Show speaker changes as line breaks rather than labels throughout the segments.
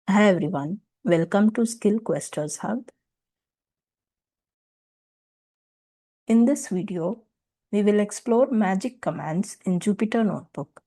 Hi everyone, welcome to Skill Questers Hub. In this video, we will explore magic commands in Jupyter Notebook.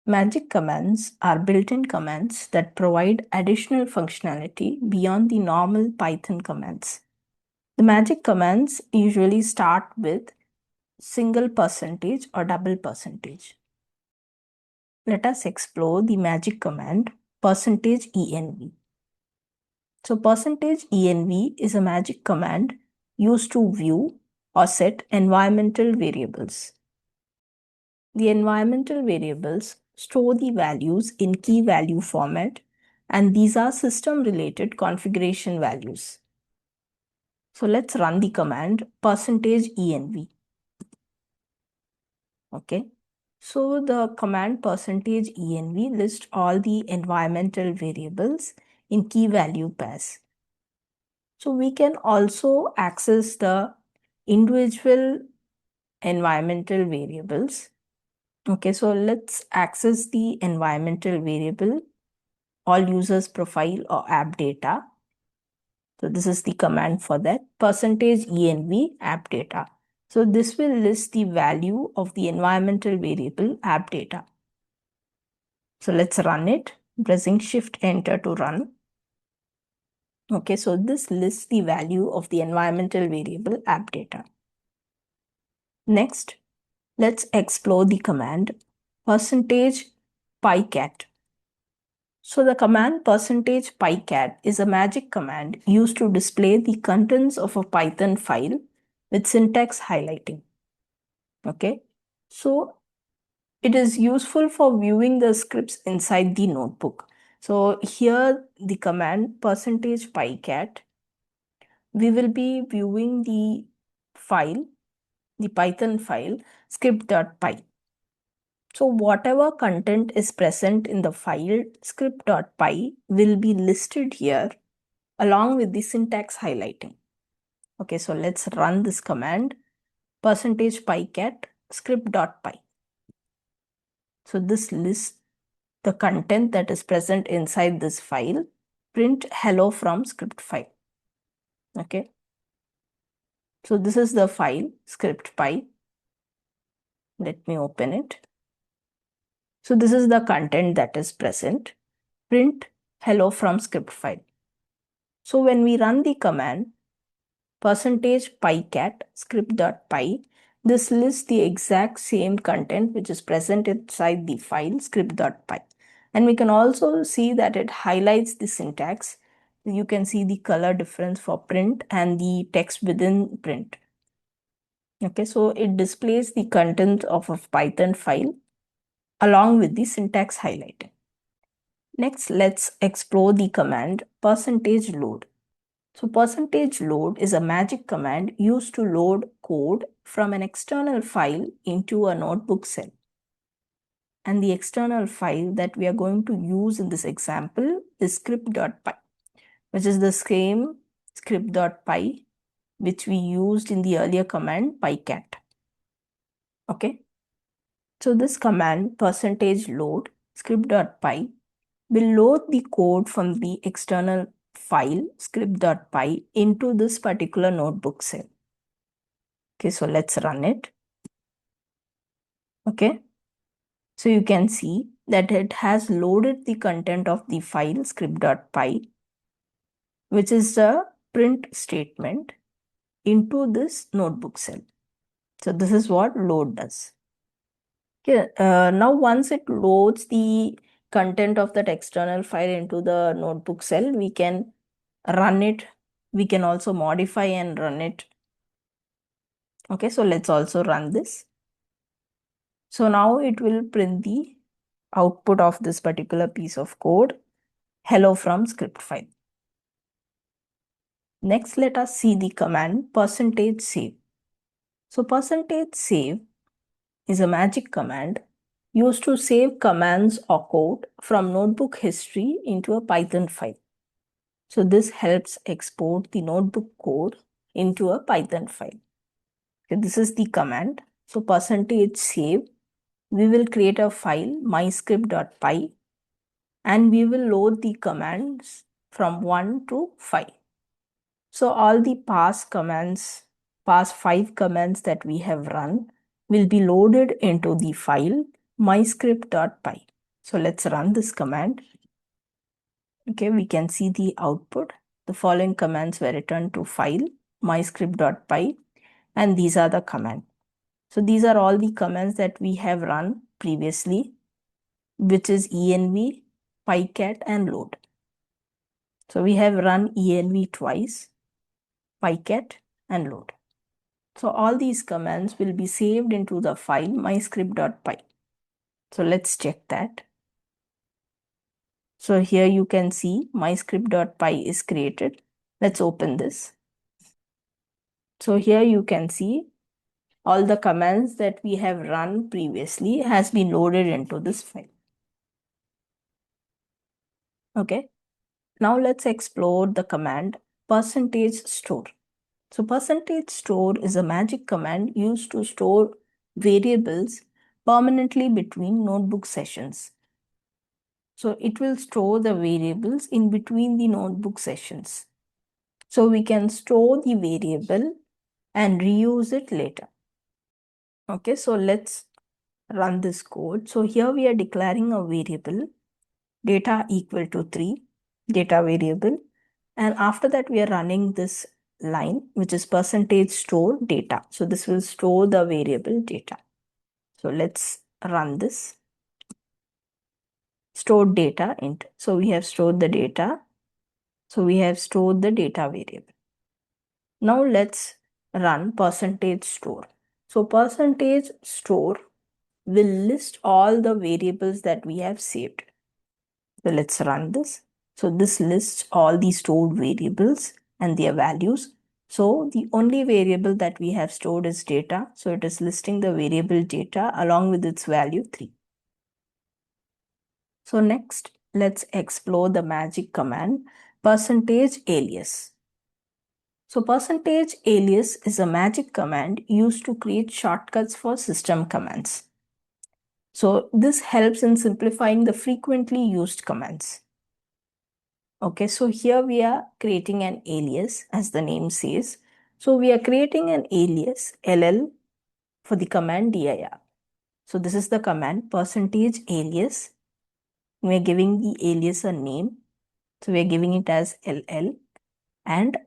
Magic commands are built-in commands that provide additional functionality beyond the normal Python commands. The magic commands usually start with single percentage or double percentage. Let us explore the magic command %env. So %env is a magic command used to view or set environmental variables. The environmental variables store the values in key value format, and these are system-related configuration values. So let's run the command %env. Okay. So the command %env lists all the environmental variables in key value pairs. So we can also access the individual environmental variables. Okay, so let's access the environmental variable, all users profile or app data. So this is the command for that, %env app data. So this will list the value of the environmental variable app data. So let's run it, pressing Shift Enter to run. Okay, so this lists the value of the environmental variable app data. Next, let's explore the command %pycat. So the command %pycat is a magic command used to display the contents of a Python file with syntax highlighting. Okay, so it is useful for viewing the scripts inside the notebook. So here the command %pycat, we will be viewing the file, the Python file script.py. So whatever content is present in the file script.py will be listed here along with the syntax highlighting. Okay, so let's run this command %pycat script.py. So this lists the content that is present inside this file. Print hello from script file. Okay, so this is the file script.py. Let me open it. So this is the content that is present. Print hello from script file. So when we run the command %pycat script.py, this lists the exact same content which is present inside the file script.py. And we can also see that it highlights the syntax. You can see the color difference for print and the text within print. Okay, so it displays the content of a Python file along with the syntax highlighting. Next, let's explore the command %load. So %load is a magic command used to load code from an external file into a notebook cell. And the external file that we are going to use in this example is script.py, which is the same script.py which we used in the earlier command pycat. Okay. So this command %load script.py will load the code from the external file script.py into this particular notebook cell. Okay, so let's run it. Okay, so you can see that it has loaded the content of the file script.py, which is the print statement, into this notebook cell. So this is what load does. Okay, now once it loads the content of that external file into the notebook cell, we can run it. We can also modify and run it. Okay, so let's also run this. So now it will print the output of this particular piece of code, hello from script file. Next, let us see the command %save. So %save is a magic command used to save commands or code from notebook history into a Python file. So this helps export the notebook code into a Python file. Okay, this is the command. So %save, we will create a file myscript.py. and we will load the commands from 1 to 5. So all the past 5 commands that we have run will be loaded into the file myscript.py. So let's run this command. Okay, we can see the output. The following commands were returned to file myscript.py, and these are the commands. So these are all the commands that we have run previously, which is env, pycat, and load. So we have run env twice, pycat, and load. So all these commands will be saved into the file myscript.py. So let's check that. So here you can see myscript.py is created. Let's open this. So here you can see all the commands that we have run previously has been loaded into this file. Okay. Now let's explore the command %store. So %store is a magic command used to store variables permanently between notebook sessions. So it will store the variables in between the notebook sessions. So we can store the variable and reuse it later. Okay, so let's run this code. So here we are declaring a variable data equal to 3, data variable. And after that, we are running this line, which is %store data. So this will store the variable data. So let's run this. Stored data int. So we have stored the data. So we have stored the data variable. Now let's run %store. So %store will list all the variables that we have saved. So let's run this. So this lists all the stored variables and their values. So the only variable that we have stored is data. So it is listing the variable data along with its value 3. So next, let's explore the magic command %alias. So %alias is a magic command used to create shortcuts for system commands. So this helps in simplifying the frequently used commands. Okay, so here we are creating an alias, as the name says. So we are creating an alias ll for the command dir. So this is the command %alias. We are giving the alias a name. So we are giving it as ll. And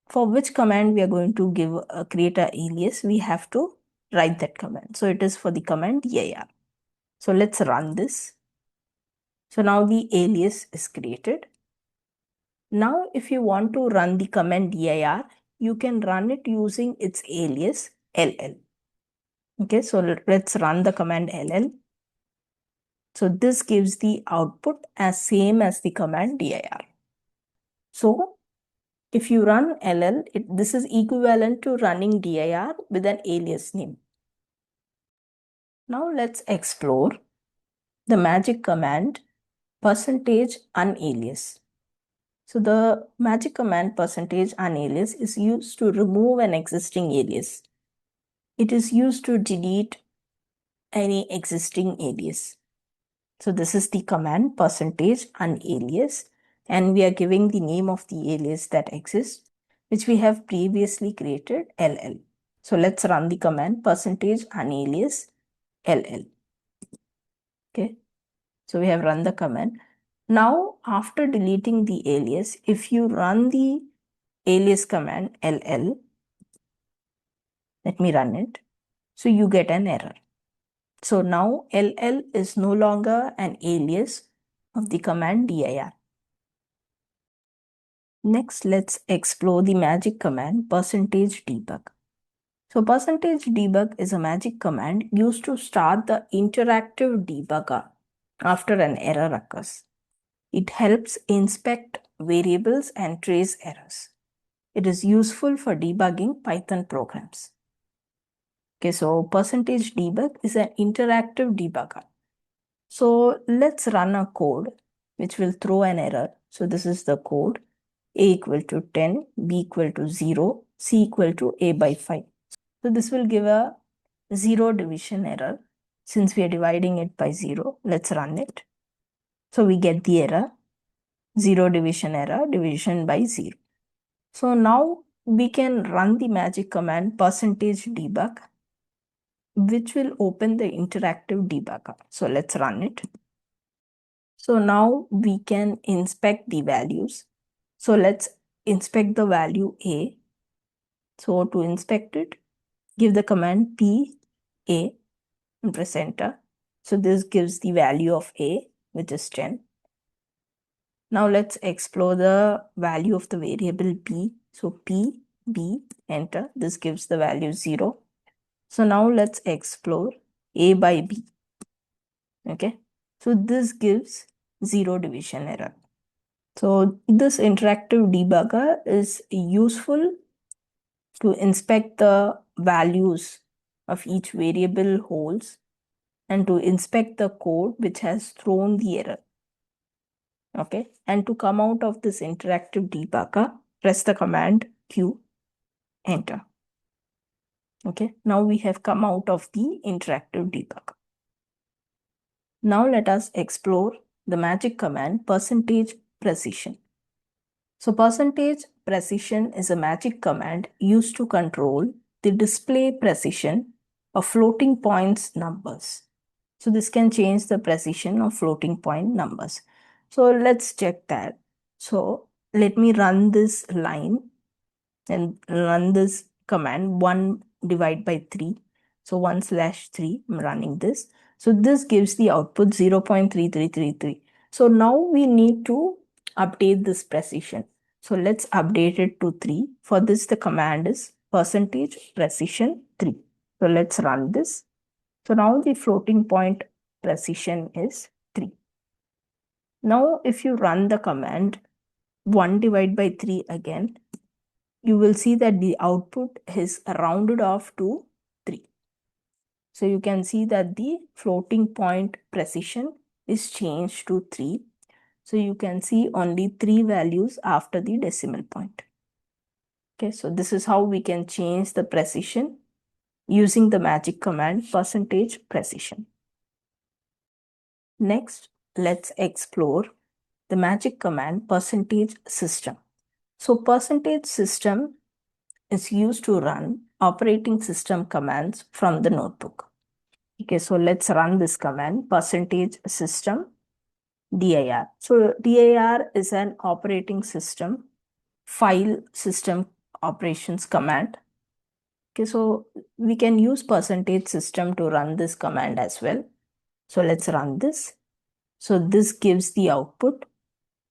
for which command we are going to create an alias, we have to write that command. So it is for the command dir. So let's run this. So now the alias is created. Now, if you want to run the command dir, you can run it using its alias ll. Okay, so let's run the command ll. So this gives the output as same as the command dir. So if you run ll, this is equivalent to running dir with an alias name. Now let's explore the magic command %unalias. So the magic command %unalias is used to remove an existing alias. It is used to delete any existing alias. So this is the command %unalias, and we are giving the name of the alias that exists, which we have previously created ll. So let's run the command %unalias ll. Okay, so we have run the command. Now, after deleting the alias, if you run the alias command ll, let me run it. So you get an error. So now ll is no longer an alias of the command dir. Next, let's explore the magic command %debug. So %debug is a magic command used to start the interactive debugger after an error occurs. It helps inspect variables and trace errors. It is useful for debugging Python programs. Okay, so %debug is an interactive debugger. So let's run a code which will throw an error. So this is the code: a equal to 10, b equal to 0, c equal to a by 5. So this will give a 0 division error since we are dividing it by 0. Let's run it. So we get the error, 0 division error, division by 0. So now we can run the magic command %debug, which will open the interactive debugger. So let's run it. So now we can inspect the values. So let's inspect the value A. So to inspect it, give the command PA and press enter. So this gives the value of A, which is 10. Now let's explore the value of the variable B. So P, B, enter. This gives the value 0. So now let's explore A by B. Okay. So this gives 0 division error. So this interactive debugger is useful to inspect the values of each variable holds and to inspect the code which has thrown the error. Okay, and to come out of this interactive debugger, press the command Q, enter. Okay, now we have come out of the interactive debugger. Now let us explore the magic command %precision. So %precision is a magic command used to control the display precision of floating points numbers. So this can change the precision of floating point numbers. So let's check that. So let me run this line and run this command 1 divide by 3. So 1/3, I'm running this. So this gives the output 0.3333. So now we need to update this precision. So let's update it to 3. For this, the command is %precision 3. So let's run this. So now the floating point precision is 3. Now if you run the command 1 divide by 3 again, you will see that the output is rounded off to 3. So you can see that the floating point precision is changed to 3. So you can see only 3 values after the decimal point. Okay, so this is how we can change the precision using the magic command %precision. Next, let's explore the magic command %system. So %system is used to run operating system commands from the notebook. Okay, so let's run this command %system dir. So dir is an operating system file system operations command. Okay, so we can use %system to run this command as well. So let's run this. So this gives the output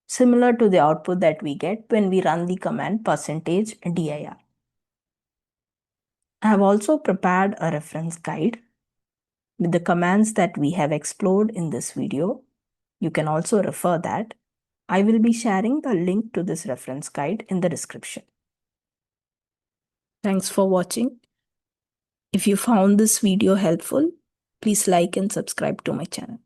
similar to the output that we get when we run the command %dir. I have also prepared a reference guide with the commands that we have explored in this video. You can also refer that. I will be sharing the link to this reference guide in the description. Thanks for watching. If you found this video helpful, please like and subscribe to my channel.